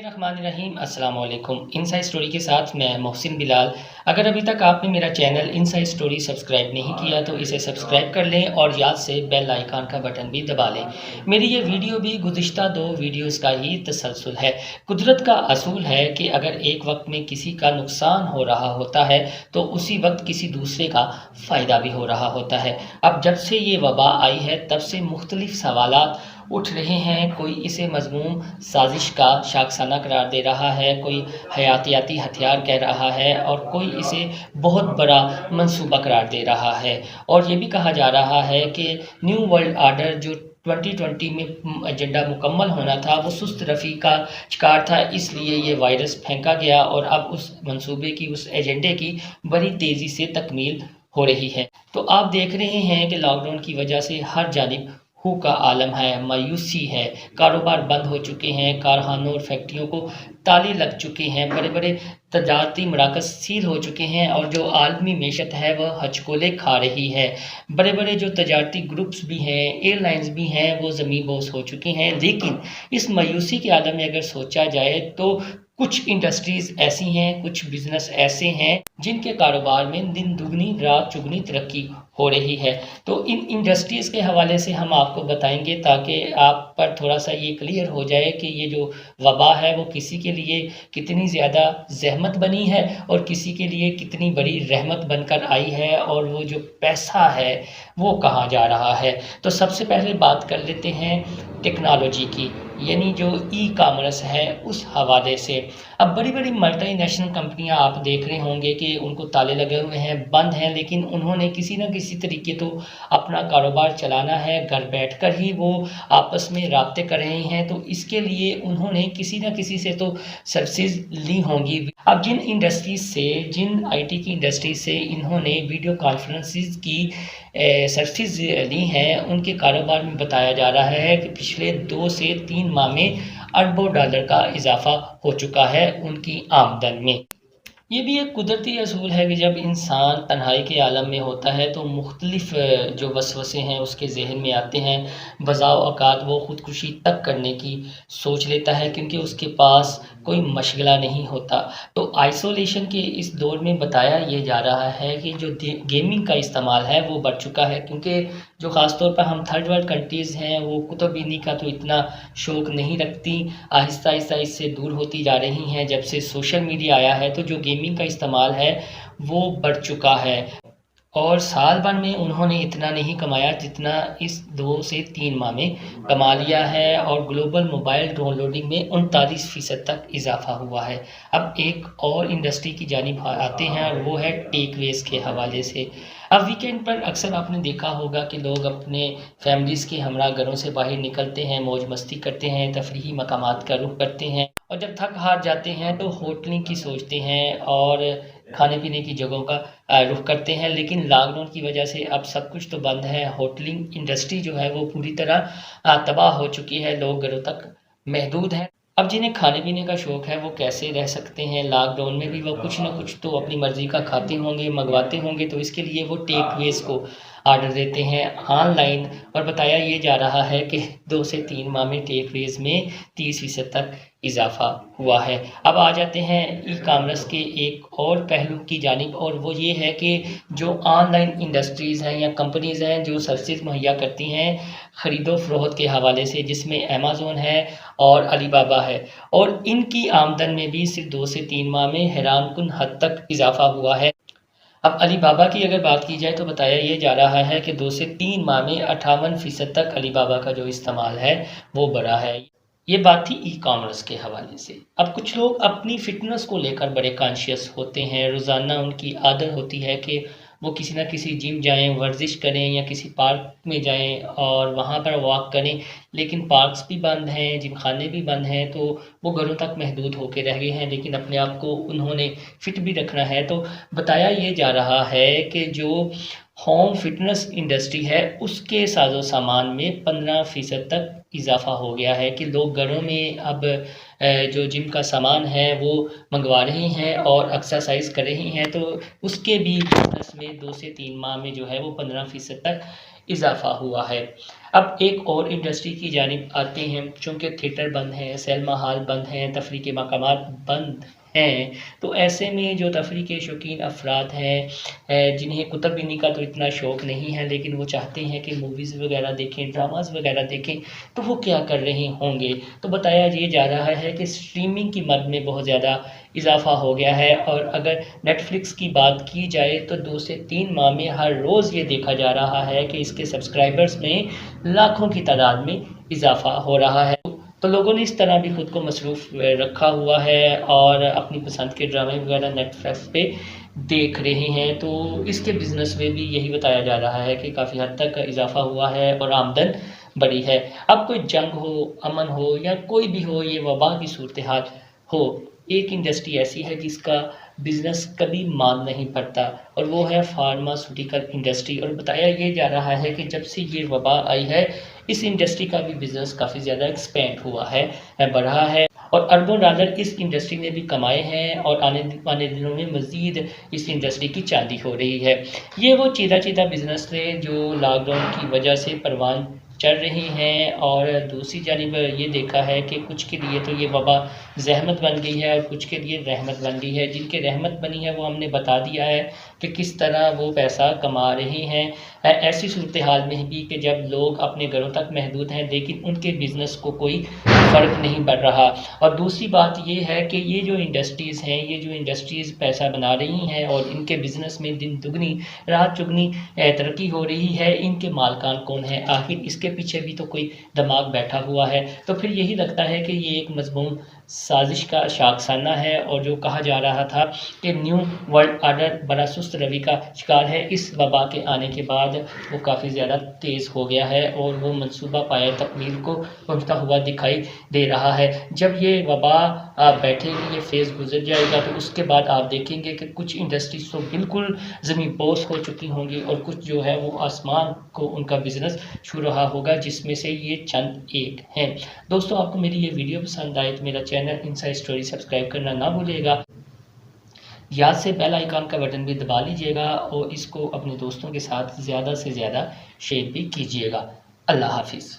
बिस्मिल्लाहिर्रहमानिर्रहीम अस्सलाम वालेकुम। इनसाइड स्टोरी के साथ मैं मोहसिन बिलाल। अगर अभी तक आपने मेरा चैनल इनसाइड स्टोरी सब्सक्राइब नहीं किया तो इसे सब्सक्राइब कर लें और याद से बेल आइकन का बटन भी दबा लें। मेरी ये वीडियो भी गुज़िश्ता 2 वीडियोस का ही तसलसल है। कुदरत का असूल है कि अगर एक वक्त में किसी का नुकसान हो रहा होता है तो उसी वक्त किसी दूसरे का फ़ायदा भी हो रहा होता है। अब जब से ये वबा आई है तब से मुख्तलिफ सवालात उठ रहे हैं। कोई इसे मज़मूम साजिश का शाखसाना करार दे रहा है, कोई हयातियाती हथियार कह रहा है और कोई इसे बहुत बड़ा मंसूबा करार दे रहा है। और ये भी कहा जा रहा है कि न्यू वर्ल्ड आर्डर जो 2020 में एजेंडा मुकम्मल होना था वो सुस्त रफ़ी का शिकार था, इसलिए ये वायरस फेंका गया और अब उस मंसूबे की, उस एजेंडे की बड़ी तेज़ी से तकमील हो रही है। तो आप देख रहे हैं कि लॉकडाउन की वजह से हर जानिब हू का आलम है, मायूसी है, कारोबार बंद हो चुके हैं, कारखानों और फैक्ट्रियों को ताले लग चुके हैं, बड़े बड़े तजारती मराकज़ सील हो चुके हैं और जो आलमी मेशत है वह हचकोले खा रही है। बड़े बड़े जो तजारती ग्रुप्स भी हैं, एयरलाइंस भी हैं, वो ज़मीं बोस हो चुके हैं। लेकिन इस मायूसी के आलम में अगर सोचा जाए तो कुछ इंडस्ट्रीज़ ऐसी हैं, कुछ बिज़नेस ऐसे हैं जिनके कारोबार में दिन दुगनी रात चुगनी तरक्की हो रही है। तो इन इंडस्ट्रीज़ के हवाले से हम आपको बताएंगे ताकि आप पर थोड़ा सा ये क्लियर हो जाए कि ये जो वबा है वो किसी के लिए कितनी ज़्यादा ज़हमत बनी है और किसी के लिए कितनी बड़ी रहमत बनकर आई है और वो जो पैसा है वो कहाँ जा रहा है। तो सबसे पहले बात कर लेते हैं टेक्नोलॉजी की, यानी जो ई कामर्स है उस हवाले से। अब बड़ी बड़ी मल्टीनेशनल कंपनियां आप देख रहे होंगे कि उनको ताले लगे हुए हैं, बंद हैं, लेकिन उन्होंने किसी न किसी तरीके तो अपना कारोबार चलाना है। घर बैठकर ही वो आपस में राब्ते कर रहे हैं, तो इसके लिए उन्होंने किसी न किसी से तो सर्विसेज ली होंगी। अब जिन इंडस्ट्रीज से, जिन आईटी की इंडस्ट्रीज से इन्होंने वीडियो कॉन्फ्रेंसिस की सर्विसेज ली हैं, उनके कारोबार में बताया जा रहा है कि पिछले 2 से 3 माह में अरबों डॉलर का इजाफा हो चुका है उनकी आमदन में। ये भी एक कुदरती असूल है कि जब इंसान तन्हाई के आलम में होता है तो मुख्तलिफ़ जो वसवसे हैं उसके ज़हन में आते हैं। बज़ाव औक़ात वो ख़ुदकुशी तक करने की सोच लेता है क्योंकि उसके पास कोई मशगला नहीं होता। तो आइसोलेशन के इस दौर में बताया ये जा रहा है कि जो गेमिंग का इस्तेमाल है वो बढ़ चुका है, क्योंकि जो ख़ास तौर पर हम थर्ड वर्ल्ड कंट्रीज़ हैं वो कुतुब-बीनी का तो इतना शौक़ नहीं रखती, आहिस्ता आहिस्ता इससे दूर होती जा रही हैं। जब से सोशल मीडिया आया है तो जो गेमिंग का इस्तेमाल है वो बढ़ चुका है और साल भर में उन्होंने इतना नहीं कमाया जितना इस 2 से 3 माह में कमा लिया है और ग्लोबल मोबाइल डाउनलोडिंग में 39% तक इजाफा हुआ है। अब एक और इंडस्ट्री की जानिब आते हैं और वो है टेकअवेज़ के हवाले से। अब वीकेंड पर अक्सर आपने देखा होगा कि लोग अपने फैमिलीज़ के हमरा घरों से बाहर निकलते हैं, मौज मस्ती करते हैं, तफरीही मकामात का रुख करते हैं और जब थक हार जाते हैं तो होटलिंग की सोचते हैं और खाने पीने की जगहों का रुख करते हैं। लेकिन लॉकडाउन की वजह से अब सब कुछ तो बंद है। होटलिंग इंडस्ट्री जो है वो पूरी तरह तबाह हो चुकी है, लोग घरों तक महदूद हैं। अब जिन्हें खाने पीने का शौक़ है वो कैसे रह सकते हैं लॉकडाउन में भी, वो कुछ ना कुछ तो अपनी मर्ज़ी का खाते होंगे, मंगवाते होंगे, तो इसके लिए वो टेकअवेज़ को आर्डर देते हैं ऑनलाइन। और बताया ये जा रहा है कि 2 से 3 माह में टेकअवेज़ में 30% तक इजाफा हुआ है। अब आ जाते हैं ई कामर्स के एक और पहलू की जानिब, और वो ये है कि जो ऑनलाइन इंडस्ट्रीज़ हैं या कंपनीज़ हैं जो सर्विसेज मुहैया करती हैं ख़रीदो फ़रोख्त के हवाले से, जिसमें अमेज़न है और अलीबाबा है, और इनकी आमदन में भी सिर्फ 2 से 3 माह में हैरानकुन हद तक इजाफा हुआ है। अब अलीबाबा की अगर बात की जाए तो बताया ये जा रहा है कि 2 से 3 माह में 58% तक अलीबाबा का जो इस्तेमाल है वो बढ़ा है। ये बात थी ई कॉमर्स के हवाले से। अब कुछ लोग अपनी फ़िटनेस को लेकर बड़े कॉन्शियस होते हैं। रोज़ाना उनकी आदत होती है कि वो किसी न किसी जिम जाएँ, वर्जिश करें या किसी पार्क में जाएँ और वहाँ पर वॉक करें। लेकिन पार्क्स भी बंद हैं, जिमखाने भी बंद हैं, तो वो घरों तक महदूद होके रह गए हैं। लेकिन अपने आप को उन्होंने फ़िट भी रखना है। तो बताया ये जा रहा है कि जो होम फिटनेस इंडस्ट्री है उसके साजो सामान में 15% तक इजाफा हो गया है कि लोग घरों में अब जो जिम का सामान है वो मंगवा रहे हैं और एक्सरसाइज कर रहे हैं। तो उसके भी बिजनेस में 2 से 3 माह में जो है वो 15% तक इजाफ़ा हुआ है। अब एक और इंडस्ट्री की जानिब आते हैं, चूँकि थिएटर बंद हैं, सिनेमा हॉल बंद हैं, तफरीह के मकामात बंद हैं, तो ऐसे में जो तफरीह के शौकीन अफ़राद हैं जिन्हें कुतुब बीनी का तो इतना शौक़ नहीं है, लेकिन वो चाहते हैं कि मूवीज़ वग़ैरह देखें, ड्रामाज़ वग़ैरह देखें, तो वो क्या कर रहे होंगे? तो बताया ये जा रहा है कि स्ट्रीमिंग की मद में बहुत ज़्यादा इज़ाफ़ा हो गया है, और अगर नेटफ्लिक्स की बात की जाए तो 2 से 3 माह में हर रोज़ ये देखा जा रहा है कि इसके सब्सक्राइबर्स में लाखों की तादाद में इज़ाफ़ा हो रहा है। तो लोगों ने इस तरह भी ख़ुद को मसरूफ़ रखा हुआ है और अपनी पसंद के ड्रामे वग़ैरह नेटफ्लिक्स पे देख रहे हैं। तो इसके बिज़नेस में भी यही बताया जा रहा है कि काफ़ी हद तक इज़ाफ़ा हुआ है और आमदन बढ़ी है। अब कोई जंग हो, अमन हो या कोई भी हो, ये वबा की सूरत-ए-हाल हो, एक इंडस्ट्री ऐसी है जिसका बिज़नेस कभी मांद नहीं पड़ता, और वो है फार्मास्यूटिकल इंडस्ट्री। और बताया ये जा रहा है कि जब से ये वबा आई है, इस इंडस्ट्री का भी बिज़नेस काफ़ी ज़्यादा एक्सपेंड हुआ है, बढ़ा है, और अरबों डॉलर इस इंडस्ट्री ने भी कमाए हैं, और आने दिनों में मज़ीद इस इंडस्ट्री की चांदी हो रही है। ये वो चीदा बिज़नेस थे जो लॉकडाउन की वजह से परवान चढ़ रही हैं, और दूसरी जानिब ये देखा है कि कुछ के लिए तो ये वबा ज़हमत बन गई है और कुछ के लिए रहमत बन गई है। जिनके रहमत बनी है वो हमने बता दिया है कि किस तरह वो पैसा कमा रहे हैं। ऐसी सूरत हाल में भी कि जब लोग अपने घरों तक महदूद हैं, लेकिन उनके बिज़नेस को कोई फ़र्क नहीं पड़ रहा। और दूसरी बात ये है कि ये जो इंडस्ट्रीज़ हैं, ये जो इंडस्ट्रीज़ पैसा बना रही हैं और इनके बिज़नेस में दिन दुगनी रात चुगनी तरक्की हो रही है, इनके मालिकान कौन है? आखिर इसके पीछे भी तो कोई दिमाग बैठा हुआ है। तो फिर यही लगता है कि ये एक मज़मूम साज़िश का शाखसाना है, और जो कहा जा रहा था कि न्यू वर्ल्ड ऑर्डर बड़ा सुस्त रवि का शिकार है, इस वबा के आने के बाद वो काफ़ी ज़्यादा तेज़ हो गया है और वो मंसूबा पाया तकमील को पहुँचता हुआ दिखाई दे रहा है। जब ये वबा बैठेगी, ये फ़ेज़ गुज़र जाएगा, तो उसके बाद आप देखेंगे कि कुछ इंडस्ट्रीज़ तो बिल्कुल ज़मीन पोस हो चुकी होंगी, और कुछ जो है वो आसमान को उनका बिज़नेस छू रहा होगा, जिसमें से ये चंद एक हैं। दोस्तों, आपको मेरी ये वीडियो पसंद आए तो मेरा चैनल इनसाइड स्टोरी सब्सक्राइब करना ना भूलिएगा। याद से बेल आइकन का बटन भी दबा लीजिएगा, और इसको अपने दोस्तों के साथ ज़्यादा से ज़्यादा शेयर भी कीजिएगा। अल्लाह हाफ़िज़।